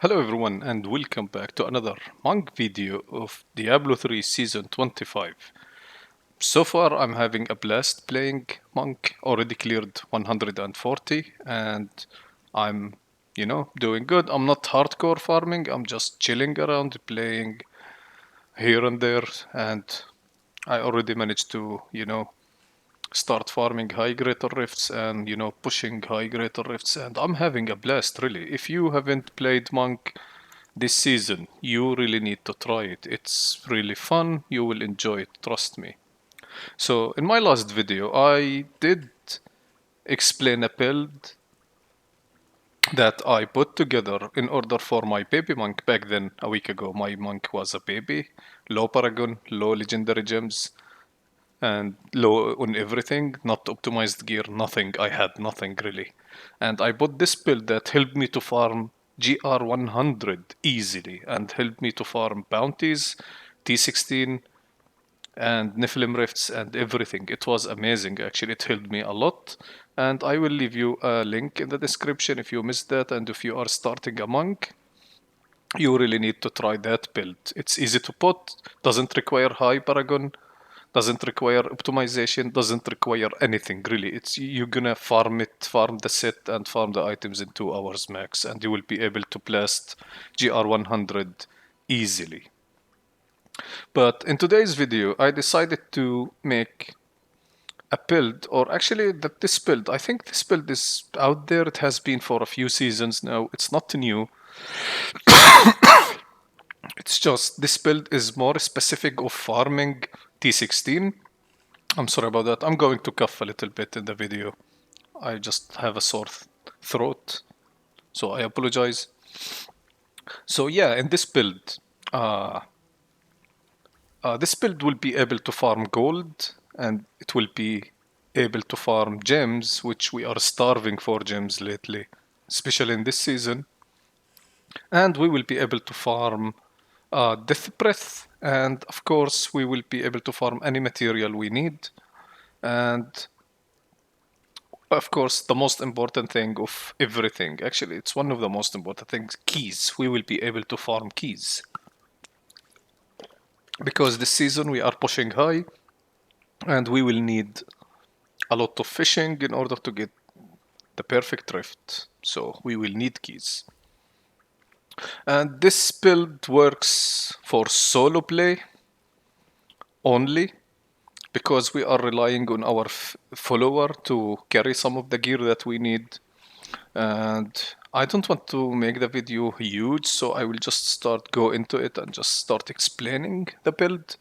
Hello everyone and welcome back to another monk video of Diablo 3 Season 25. So far I'm having a blast playing monk, already cleared 140 and I'm, doing good. I'm not hardcore farming, I'm just chilling around playing here and there, and I already managed to, start farming high greater rifts and pushing high greater rifts, and I'm having a blast really. If you haven't played monk this season, you really need to try it. It's really fun, you will enjoy it, trust me. So in my last video I did explain a build that I put together in order for my baby monk. Back then, a week ago, my monk was a baby, low paragon, low legendary gems, and low on everything, not optimized gear, nothing. I had nothing really. And I bought this build that helped me to farm GR 100 easily and helped me to farm bounties, T16, and Nephilim Rifts and everything. It was amazing actually, it helped me a lot. And I will leave you a link in the description if you missed that, and if you are starting a monk, you really need to try that build. It's easy to put, doesn't require high paragon, doesn't require optimization, doesn't require anything really. It's you're gonna farm it, farm the set and farm the items in 2 hours max, and you will be able to blast GR 100 easily. But in today's video I decided to make a build, or actually that this build, I think this build is out there, it has been for a few seasons now, it's not new. It's just this build is more specific of farming T16. I'm sorry about that. I'm going to cough a little bit in the video. I just have a sore throat, so I apologize. So yeah, in this build will be able to farm gold, and it will be able to farm gems, which we are starving for gems lately, especially in this season. And we will be able to farm Death Breath, and of course we will be able to farm any material we need. And of course, the most important thing of everything, actually, it's one of the most important things, keys. We will be able to farm keys. Because this season we are pushing high, and we will need a lot of fishing in order to get the perfect rift. So we will need keys. And this build works for solo play only, because we are relying on our follower to carry some of the gear that we need. And I don't want to make the video huge, so I will just go into it and just start explaining the build.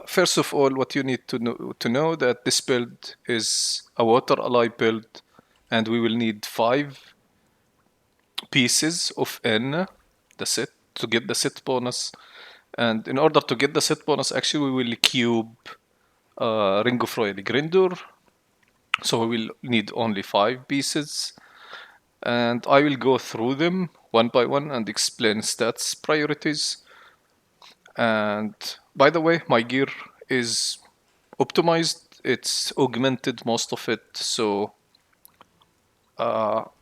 First of all, what you need to know that this build is a water ally build, and we will need 5 pieces of N, the set, to get the set bonus. And in order to get the set bonus, actually we will cube Ring of Royal Grindor, so we will need only 5 pieces. And I will go through them one by one and explain stats priorities. And by the way, my gear is optimized, it's augmented most of it, so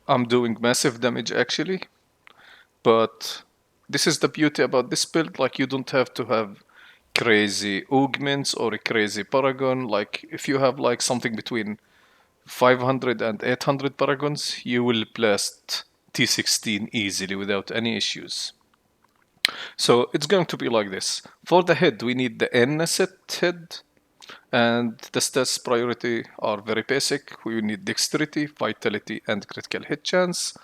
I'm doing massive damage actually. But this is the beauty about this build, like you don't have to have crazy augments or a crazy paragon. Like if you have like something between 500 and 800 paragons, you will blast T16 easily without any issues. So it's going to be like this. For the head, we need the N set head, and the stats priority are very basic. We need dexterity, vitality, and critical hit chance.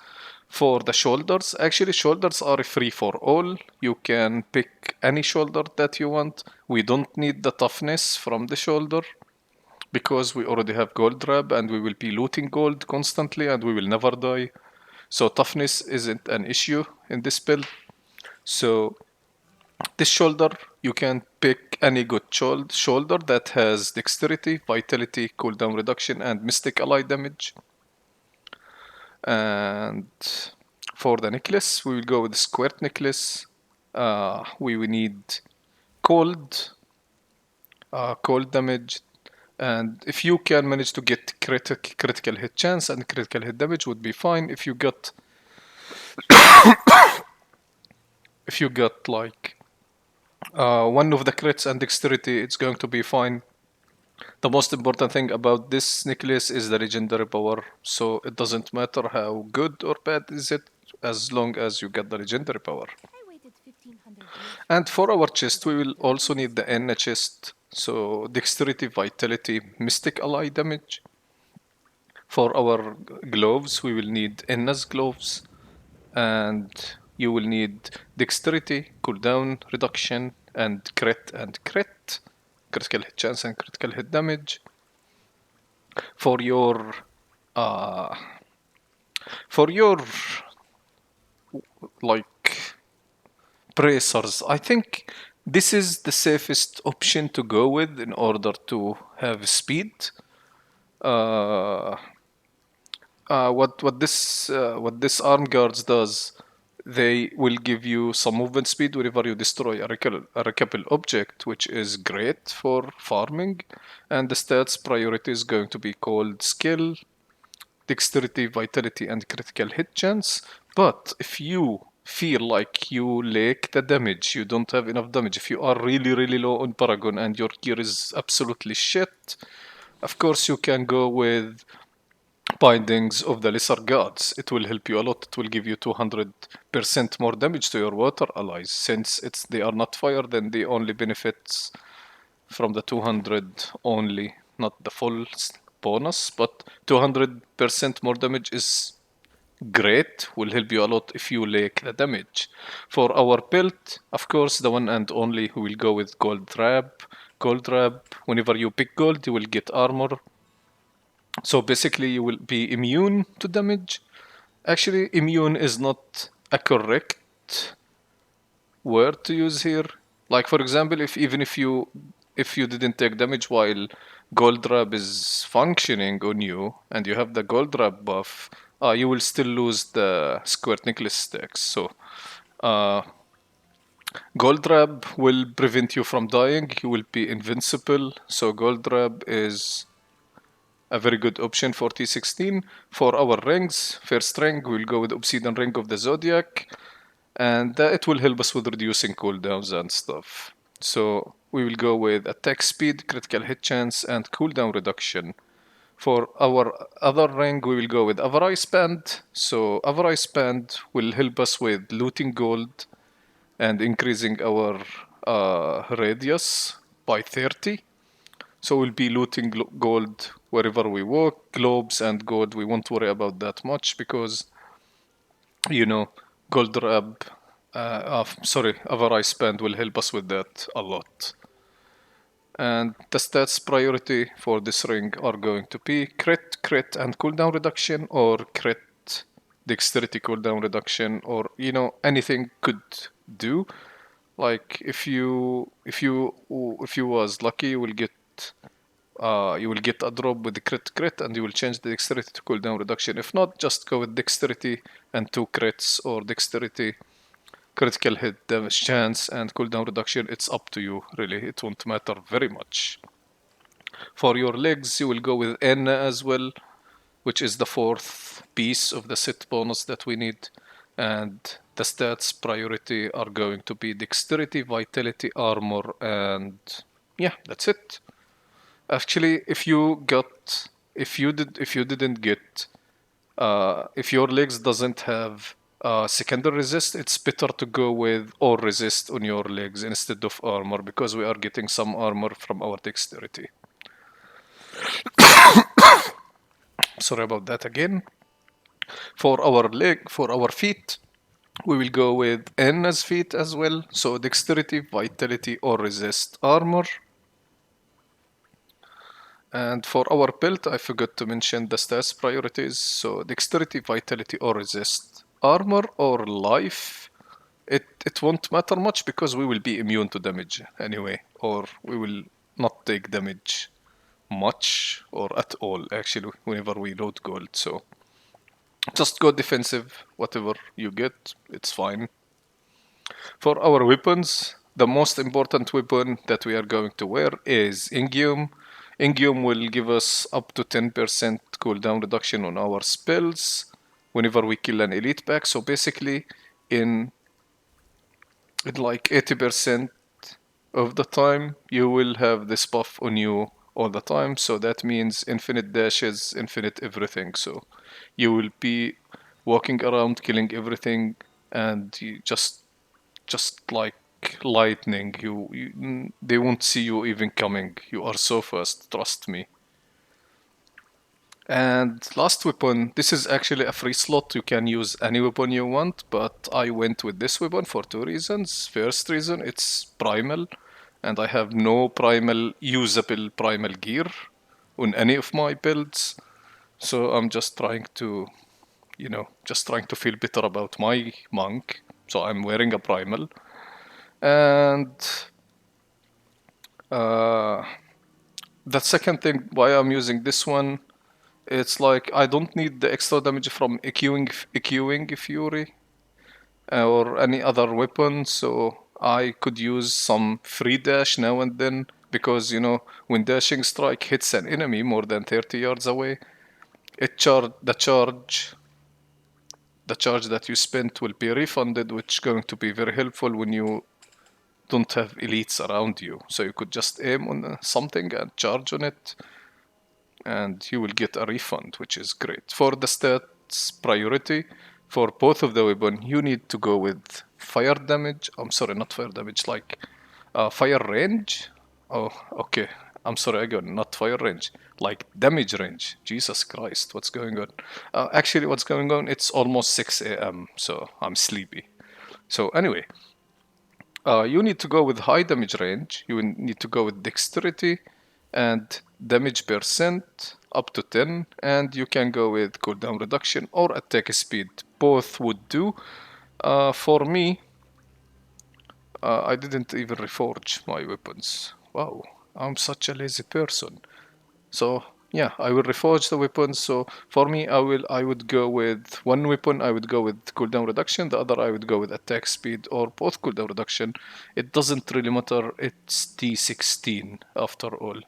For the shoulders, actually shoulders are free for all. You can pick any shoulder that you want. We don't need the toughness from the shoulder, because we already have gold rab and we will be looting gold constantly and we will never die. So toughness isn't an issue in this build. So this shoulder, you can pick any good shoulder that has dexterity, vitality, cooldown reduction, and mystic ally damage. And for the necklace, we will go with the squirt necklace. We will need cold damage, and if you can manage to get critical hit chance and critical hit damage would be fine. If you got if you got like one of the crits and dexterity, it's going to be fine. The most important thing about this necklace is the legendary power, so it doesn't matter how good or bad is it, as long as you get the legendary power. And for our chest, we will also need the N chest, so dexterity, vitality, mystic ally damage. For our gloves, we will need Enna's gloves, and you will need dexterity, cooldown reduction, and crit, critical hit chance and critical hit damage. For your uh, for your like bracers, I think this is the safest option to go with in order to have speed. Uh, what this arm guards does, they will give you some movement speed whenever you destroy a recoupable object, which is great for farming. And the stats priority is going to be called skill, dexterity, vitality, and critical hit chance. But if you feel like you lack the damage, you don't have enough damage, if you are really low on Paragon and your gear is absolutely shit, of course you can go with bindings of the lesser gods. It will help you a lot. It will give you 200% more damage to your water allies. Since they are not fire, then they only benefits from the 200 only, not the full bonus. But 200% more damage is great, will help you a lot if you lack the damage. For our belt, of course, the one and only, we will go with gold wrap. Gold wrap, whenever you pick gold, you will get armor. So basically you will be immune to damage. Actually, immune is not a correct word to use here. Like for example, if you didn't take damage while gold wrap is functioning on you and you have the gold wrap buff, you will still lose the squirt necklace stacks. So gold wrap will prevent you from dying. You will be invincible. So gold wrap is a very good option for T16. For our rings, first ring, we'll go with Obsidian Ring of the Zodiac, and it will help us with reducing cooldowns and stuff. So we will go with attack speed, critical hit chance, and cooldown reduction. For our other ring, we will go with Avarice Band. So Avarice Band will help us with looting gold and increasing our radius by 30. So we'll be looting gold wherever we walk. Globes and gold, we won't worry about that much because, gold wrap, Avarice Band will help us with that a lot. And the stats priority for this ring are going to be crit, and cooldown reduction, or crit, dexterity cooldown reduction, or anything could do. Like if you was lucky, you will get a drop with the crit, and you will change the dexterity to cooldown reduction. If not, just go with dexterity and 2 crits, or dexterity, critical hit damage chance, and cooldown reduction. It's up to you, really. It won't matter very much. For your legs, you will go with N as well, which is the 4th piece of the set bonus that we need. And the stats priority are going to be dexterity, vitality, armor, and yeah, that's it. Actually, if you didn't get, if your legs doesn't have secondary resist, it's better to go with all resist on your legs instead of armor, because we are getting some armor from our dexterity. Sorry about that again. For our feet, we will go with N as feet as well. So dexterity, vitality, or resist armor. And for our belt, I forgot to mention the stats priorities. So dexterity, vitality, or resist armor, or life. It won't matter much because we will be immune to damage anyway, or we will not take damage much or at all actually whenever we load gold. So just go defensive, whatever you get, it's fine. For our weapons, the most important weapon that we are going to wear is Ingium. Ingium will give us up to 10% cooldown reduction on our spells whenever we kill an elite pack. So basically, in in like 80% of the time you will have this buff on you all the time, so that means infinite dashes, infinite everything. So you will be walking around killing everything, and you just like lightning. They won't see you even coming. You are so fast, trust me. And last weapon, this is actually a free slot. You can use any weapon you want, but I went with this weapon for two reasons. First reason, it's primal, and I have no primal usable primal gear on any of my builds. So I'm just trying to, just trying to feel better about my monk. So I'm wearing a primal. And uh, the second thing why I'm using this one, it's like I don't need the extra damage from EQing Fury or any other weapon, so I could use some free dash now and then because when dashing strike hits an enemy more than 30 yards away, it the charge that you spent will be refunded, which is going to be very helpful when you don't have elites around you. So you could just aim on something and charge on it, and you will get a refund, which is great. For the stats priority, for both of the weapon, you need to go with fire damage. I'm sorry, not fire damage, like fire range. Oh, okay. I'm sorry again, not fire range, like damage range. Jesus Christ, what's going on? Actually, what's going on? It's almost 6 a.m., so I'm sleepy. So anyway, you need to go with high damage range. You need to go with dexterity and damage percent up to 10, and you can go with cooldown reduction or attack speed. Both would do. For me, I didn't even reforge my weapons. Wow, I'm such a lazy person. So yeah, I will reforge the weapons. So for me, I would go with one weapon. I would go with cooldown reduction. The other I would go with attack speed or both cooldown reduction. It doesn't really matter. It's T16 after all.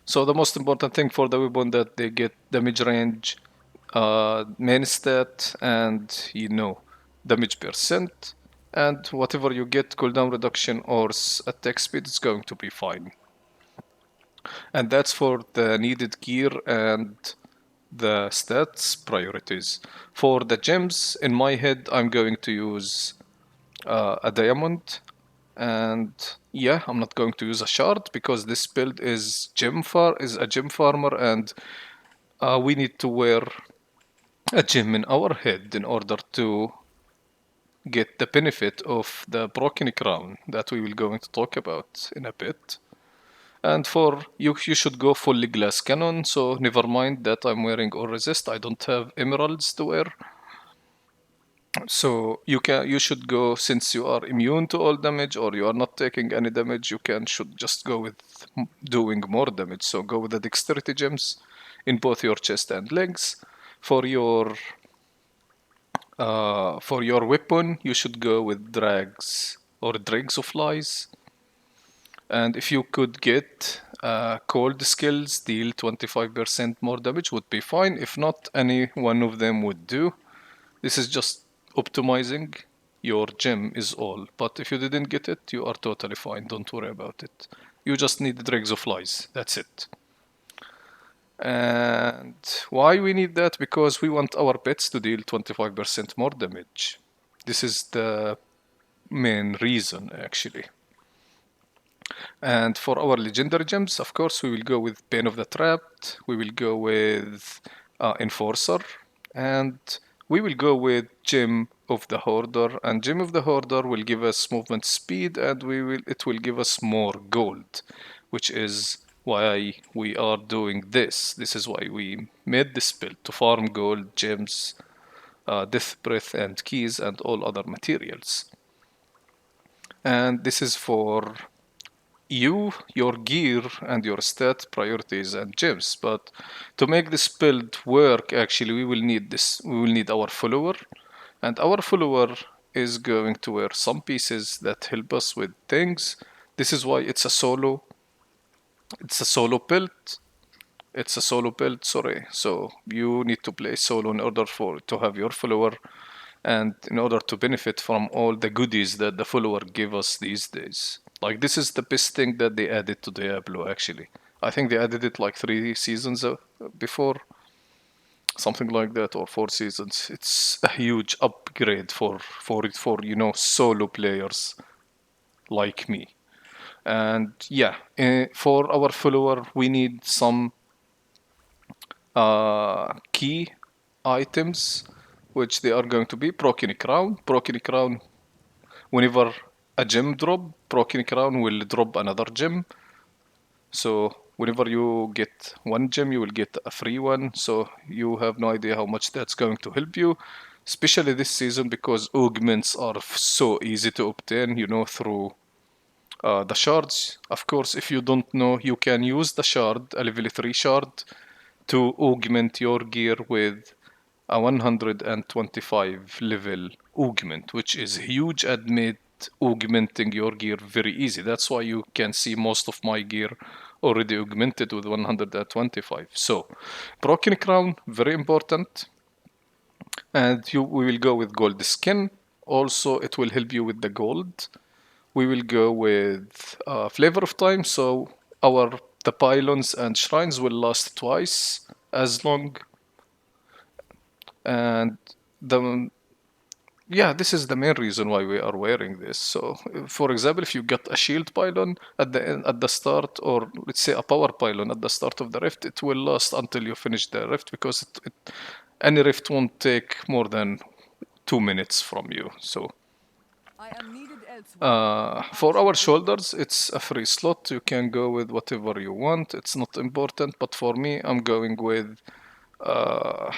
So the most important thing for the weapon that they get damage range, main stat, and damage percent, and whatever you get cooldown reduction or attack speed is going to be fine. And that's for the needed gear and the stats priorities. For the gems, in my head, I'm going to use a diamond, and yeah, I'm not going to use a shard because this build is a gem farmer, and we need to wear a gem in our head in order to get the benefit of the broken crown that we will going to talk about in a bit. And for you should go fully glass cannon, so never mind that I'm wearing all resist. I don't have emeralds to wear. So you should go, since you are immune to all damage or you are not taking any damage, should just go with doing more damage. So go with the dexterity gems in both your chest and legs. For your weapon, you should go with drags or dregs of lies. And if you could get cold skills deal 25% more damage would be fine. If not, any one of them would do. This is just optimizing your gem is all. But if you didn't get it, you are totally fine. Don't worry about it. You just need the dregs of lies. That's it. And why we need that? Because we want our pets to deal 25% more damage. This is the main reason, actually. And for our legendary gems, of course, we will go with Pain of the Trapped, we will go with Enforcer, and we will go with Gem of the Hoarder. And Gem of the Hoarder will give us movement speed, and it will give us more gold, which is why we are doing this. This is why we made this build, to farm gold, gems, death breath, and keys, and all other materials. And this is for your gear and your stat priorities and gems. But to make this build work, actually, we will need this. We will need our follower, and our follower is going to wear some pieces that help us with things. This is why it's a solo. It's a solo build. It's a solo build. Sorry. So you need to play solo in order to have your follower. and in order to benefit from all the goodies that the follower give us these days. Like, this is the best thing that they added to Diablo, actually. I think they added it like 3 seasons before, something like that, or 4 seasons. It's a huge upgrade for solo players like me. And yeah, for our follower, we need some key items, which they are going to be Broken Crown. Broken Crown, whenever a gem drop, Broken Crown will drop another gem. So whenever you get one gem, you will get a free one. So you have no idea how much that's going to help you, especially this season, because augments are so easy to obtain, through the shards. Of course, if you don't know, you can use the shard, a level 3 shard, to augment your gear with a 125 level augment, which is huge and made augmenting your gear very easy. That's why you can see most of my gear already augmented with 125. So, Broken Crown, very important. And we will go with gold skin. Also, it will help you with the gold. We will go with Flavor of Time, so the pylons and shrines will last twice as long. And the yeah, this is the main reason why we are wearing this. So, for example, if you get a shield pylon at the start, or let's say a power pylon at the start of the rift, it will last until you finish the rift, because any rift won't take more than 2 minutes from you. So, I am needed elsewhere. for our shoulders, it's a free slot. You can go with whatever you want. It's not important, but for me, I'm going with uh,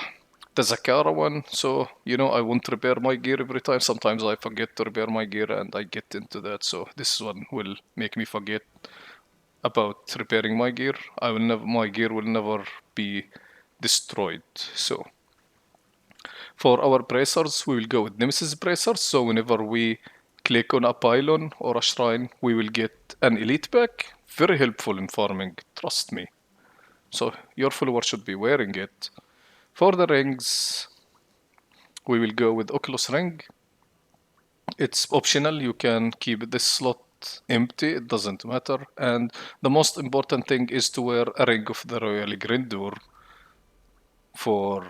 the Zakara one. So, I won't repair my gear every time. Sometimes I forget to repair my gear and I get into that. So, this one will make me forget about repairing my gear. My gear will never be destroyed. So, for our bracers, we will go with Nemesis bracers. So whenever we click on a pylon or a shrine, we will get an elite pack. Very helpful in farming, trust me. So your follower should be wearing it. For the rings, we will go with Oculus ring. It's optional. You can keep this slot empty. It doesn't matter. And the most important thing is to wear a ring of the Royal Grandeur for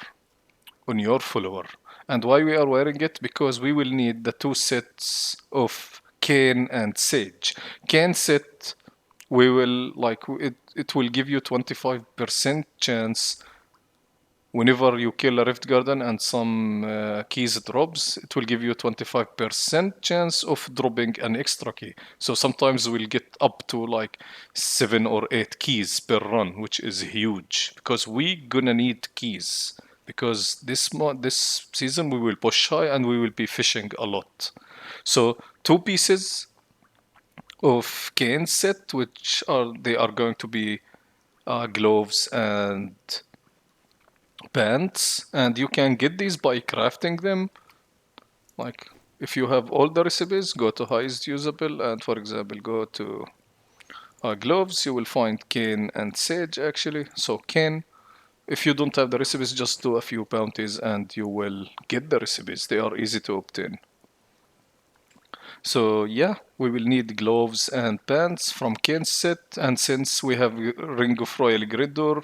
on your follower. And why we are wearing it? Because we will need the 2 sets of cane and sage. Cane set, we will like it will give you 25% chance whenever you kill a rift garden and some keys drops. It will give you 25% chance of dropping an extra key. So sometimes we'll get up to like 7 or 8 keys per run, which is huge, because we gonna need keys, because this season we will push high and we will be fishing a lot. So 2 pieces of cane set, which are going to be gloves and pants, and you can get these by crafting them. Like, if you have all the recipes, go to highest usable, and for example go to gloves. You will find cane and sage, actually. So cane, if you don't have the recipes, just do a few bounties and you will get the recipes. They are easy to obtain. So yeah, we will need gloves and pants from Kane's set, and since we have Ring of Royal Grandeur,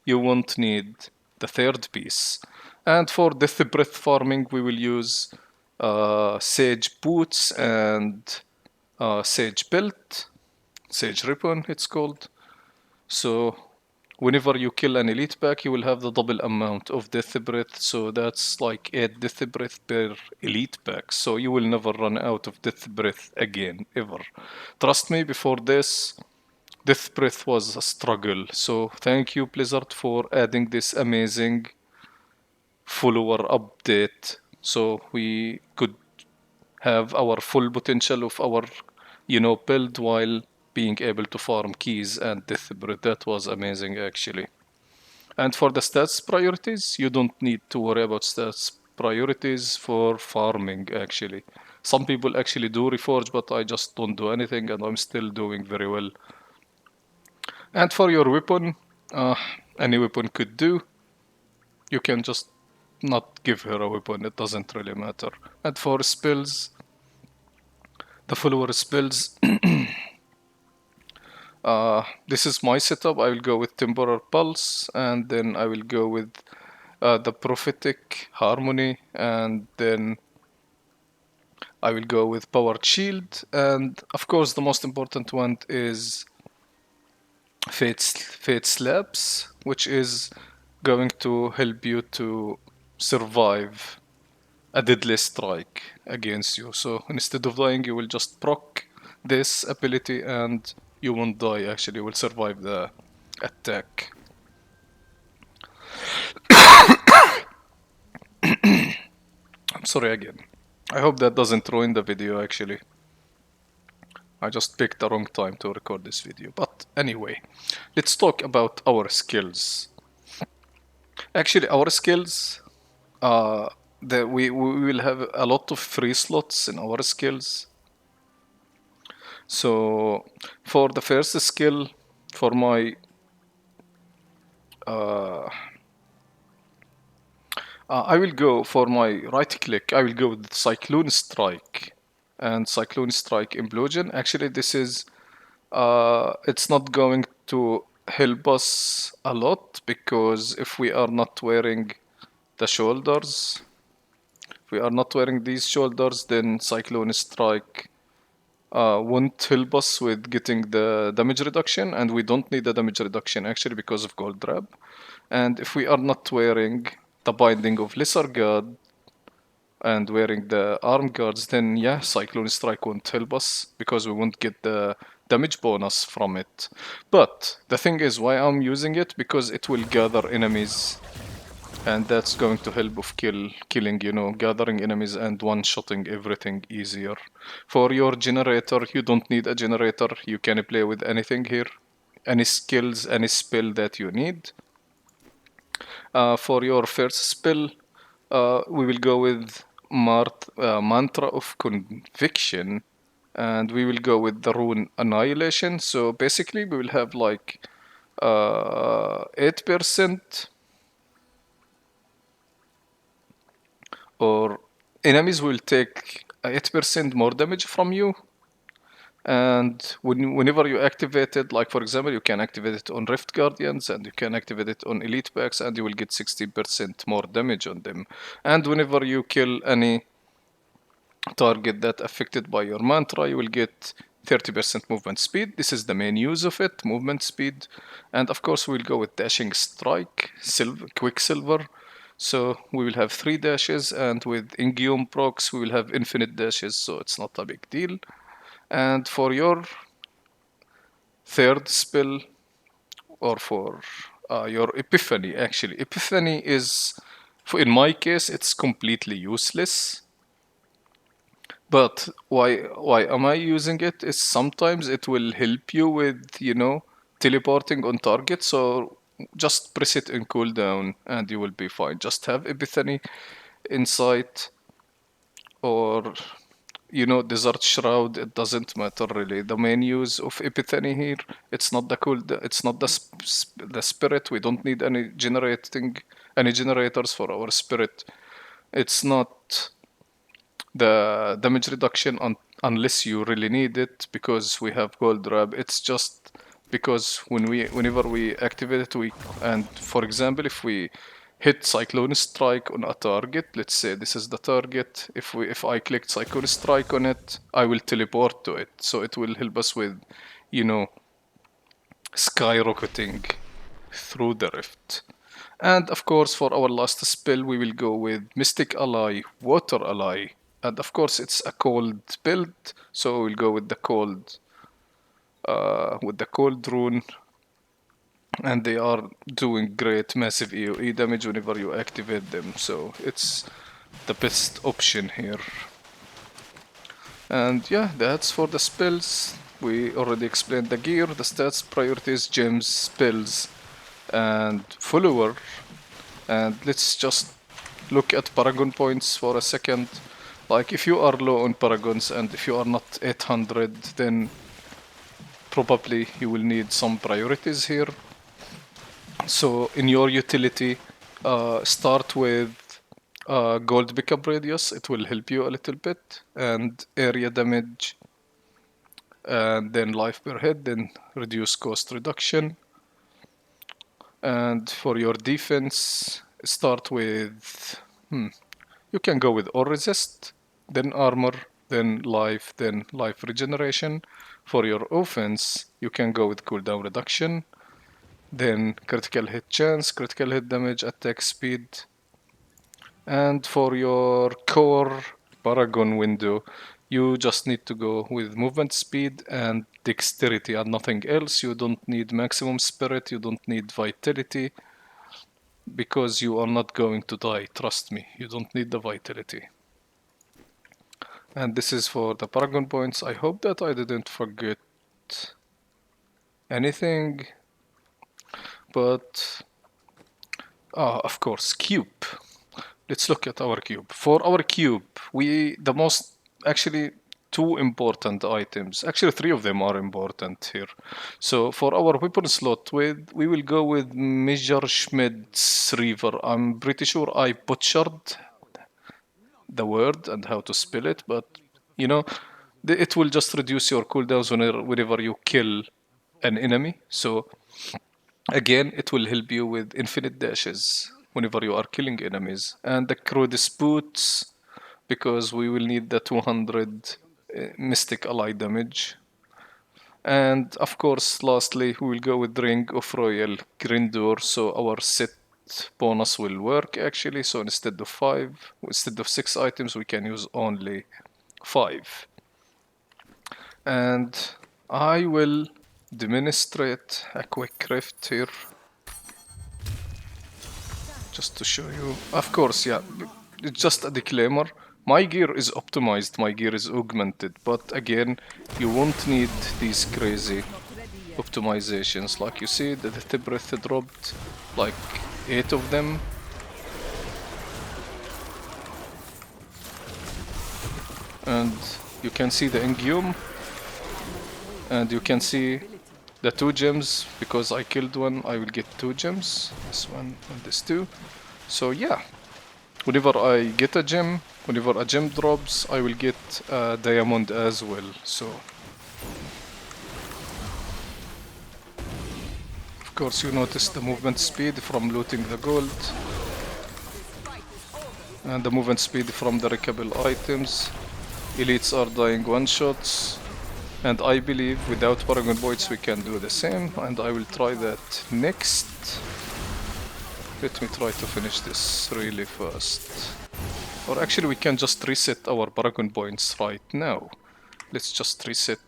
you won't need the third piece. And for Death Breath farming, we will use Sage Boots and Sage Belt, Sage Ribbon it's called. So whenever you kill an elite pack, you will have the double amount of Death Breath. So that's like 8 Death Breath per elite pack. So you will never run out of Death Breath again, ever. Trust me, before this, Death Breath was a struggle. So thank you, Blizzard, for adding this amazing follower update. So we could have our full potential of our, build while being able to farm keys and Death Breath. That was amazing, actually. And for the stats priorities, you don't need to worry about stats priorities for farming, actually. Some people actually do reforge, but I just don't do anything and I'm still doing very well. And for your weapon, any weapon could do. You can just not give her a weapon, it doesn't really matter. And for spells, the follower spells, this is my setup. I will go with Temporal Pulse, and then I will go with the Prophetic Harmony, and then I will go with Powered Shield, and of course the most important one is Fate Slaps, which is going to help you to survive a deadly strike against you. So instead of dying, you will just proc this ability and you won't die, actually, you will survive the attack. I'm sorry again. I hope that doesn't ruin the video, actually. I just picked the wrong time to record this video. But anyway, let's talk about our skills. Actually, our skills, we will have a lot of free slots in our skills. So for the first skill, for my I will go for my right click. I will go with Cyclone Strike and Cyclone Strike Implosion. Actually, this is it's not going to help us a lot because if we are not wearing the shoulders, if we are not wearing these shoulders, then Cyclone Strike won't help us with getting the damage reduction, and we don't need the damage reduction actually because of Gold Drab. And if we are not wearing the Binding of Lesser God and wearing the arm guards, then yeah, Cyclone Strike won't help us because we won't get the damage bonus from it. But the thing is, why I'm using it, because it will gather enemies, and that's going to help of killing, you know, gathering enemies and one-shotting everything easier. For your generator, you don't need a generator. You can play with anything here, any skills, any spell that you need. For your first spell, we will go with Mantra of Conviction, and we will go with the rune Annihilation. So basically, we will have like 8%, or enemies will take 8% more damage from you. And whenever you activate it, like for example, you can activate it on Rift Guardians and you can activate it on Elite Packs, and you will get 60% more damage on them. And whenever you kill any target that affected by your mantra, you will get 30% movement speed. This is the main use of it, movement speed. And of course, we'll go with Dashing Strike, Quicksilver. So we will have 3 dashes, and with Ingium procs, we will have infinite dashes, so it's not a big deal. And for your third spell, or for your Epiphany, actually, Epiphany is, in my case, it's completely useless. But why am I using it? Is sometimes it will help you with, you know, teleporting on target. So just press it in cooldown and you will be fine. Just have Epiphany, Insight, or you know, Desert Shroud. It doesn't matter really. The main use of Epiphany here, it's not the it's not the spirit. We don't need any generators for our spirit. It's not the damage reduction unless you really need it because we have Gold Drab. It's just because whenever we activate it, and for example, if we hit Cyclone Strike on a target, let's say this is the target, if I click Cyclone Strike on it, I will teleport to it, so it will help us with, you know, skyrocketing through the rift. And of course, for our last spell, we will go with Mystic Ally, Water Ally. And of course, it's a cold build, so we'll go with the cold rune. And they are doing great massive AoE damage whenever you activate them, so it's the best option here. And yeah, that's for the spells. We already explained the gear, the stats, priorities, gems, spells, and follower. And let's just look at Paragon Points for a second. Like, if you are low on Paragons and if you are not 800, then probably you will need some priorities here. So in your utility, start with gold pickup radius, it will help you a little bit, and area damage, and then life per head, then reduce cost reduction. And for your defense, start with you can go with all resist, then armor, then life regeneration. For your offense, you can go with cooldown reduction, then critical hit chance, critical hit damage, attack speed. And for your core Paragon window, you just need to go with movement speed and dexterity and nothing else. You don't need maximum spirit, you don't need vitality, because you are not going to die, trust me. You don't need the vitality. And this is for the Paragon points. I hope that I didn't forget anything. But of course, cube. Let's look at our cube. For our cube, the most, actually, two important items. Actually, three of them are important here. So for our weapon slot, we will go with Messerschmitt's Reaver. I'm pretty sure I butchered the word and how to spell it, but you know, it will just reduce your cooldowns whenever you kill an enemy. So again, it will help you with infinite dashes whenever you are killing enemies. And the Crudis boots, because we will need the 200 mystic ally damage. And of course, lastly, we will go with Ring of Royal Grindor, so our set bonus will work actually. So instead of 6 items, we can use only 5. And I will demonstrate a quick rift here, just to show you. Of course, yeah, it's just a disclaimer. My gear is optimized, my gear is augmented, but again, you won't need these crazy optimizations. Like you see, the breath dropped like 8 of them. And you can see the Ingium, and you can see the 2 gems. Because I killed one, I will get 2 gems, this one and this 2. So yeah, whenever I get a gem, whenever a gem drops, I will get a diamond as well. So of course you notice the movement speed from looting the gold, and the movement speed from the recoverable items. Elites are dying one shots, and I believe without Paragon Points we can do the same, and I will try that next. Let me try to finish this really fast. Or actually we can just reset our Paragon Points right now. Let's just reset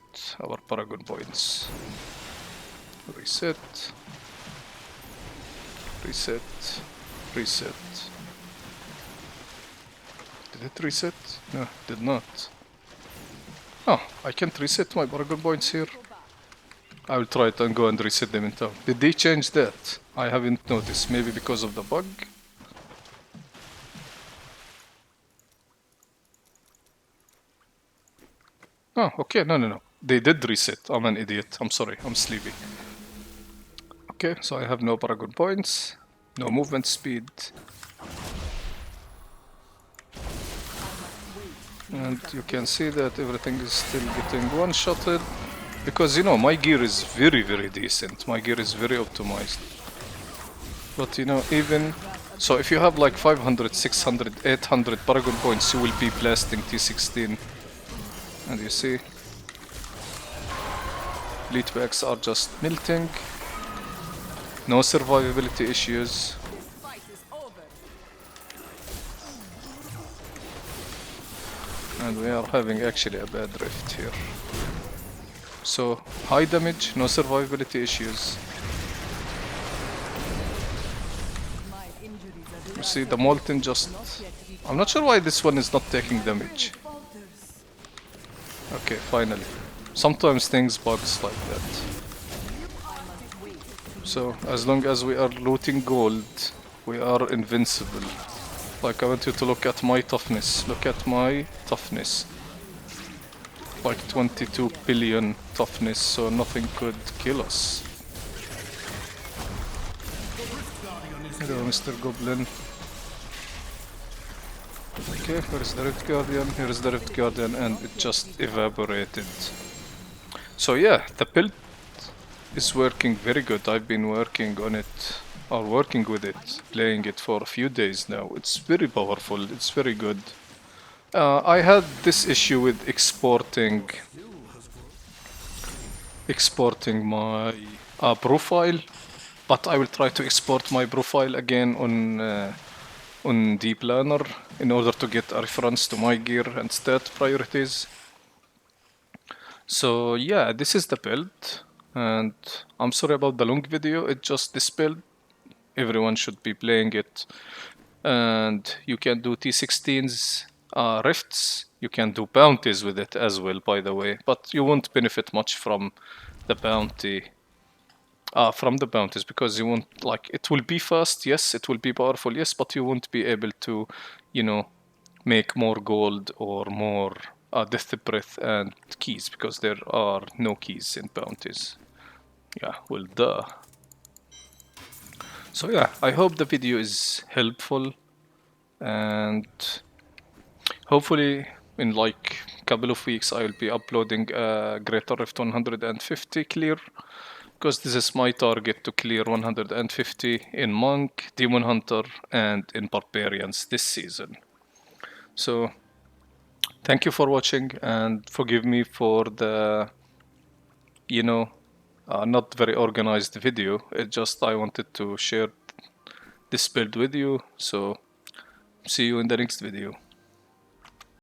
our Paragon Points. Reset. Reset. Reset. Did it reset? No, did not. Oh, I can't reset my Paragon Points here. I will try it and go and reset them in town. Did they change that? I haven't noticed. Maybe because of the bug? Oh, okay. No. They did reset. I'm an idiot. I'm sorry. I'm sleepy. Okay, so I have no Paragon Points. No movement speed. And you can see that everything is still getting one-shotted. Because, you know, my gear is very, very decent. My gear is very optimized. But, you know, even... So if you have like 500, 600, 800 Paragon Points, you will be blasting T16. And you see... Elite packs are just melting. No survivability issues. And we are having actually a bad rift here. So, high damage, no survivability issues. You see the Molten just... I'm not sure why this one is not taking damage. Okay, finally. Sometimes things bugs like that. So, as long as we are looting gold, we are invincible. Like, I want you to look at my toughness. Look at my toughness. Like 22 billion toughness, so nothing could kill us. Hello, Mr. Goblin. Okay, where's the Rift Guardian? Here's the Rift Guardian, and it just evaporated. So yeah, the build is working very good. I've been working on it, or working with it, playing it for a few days now. It's very powerful, it's very good. I had this issue with exporting my profile, but I will try to export my profile again on the planner in order to get a reference to my gear and stat priorities. So yeah, this is the build, and I'm sorry about the long video. It's just this build. Everyone should be playing it, and you can do T16s, rifts. You can do bounties with it as well, by the way, but you won't benefit much from the bounty. From the bounties, because you won't, like, it will be fast, yes, it will be powerful, yes, but you won't be able to, you know, make more gold or more death breath and keys, because there are no keys in bounties. Yeah, well, duh. So yeah, I hope the video is helpful, and hopefully in like a couple of weeks I will be uploading a Greater Rift 150 clear, because this is my target, to clear 150 in Monk, Demon Hunter, and in Barbarians this season. So thank you for watching, and forgive me for the, not very organized video. It just, I wanted to share this build with you. So see you in the next video.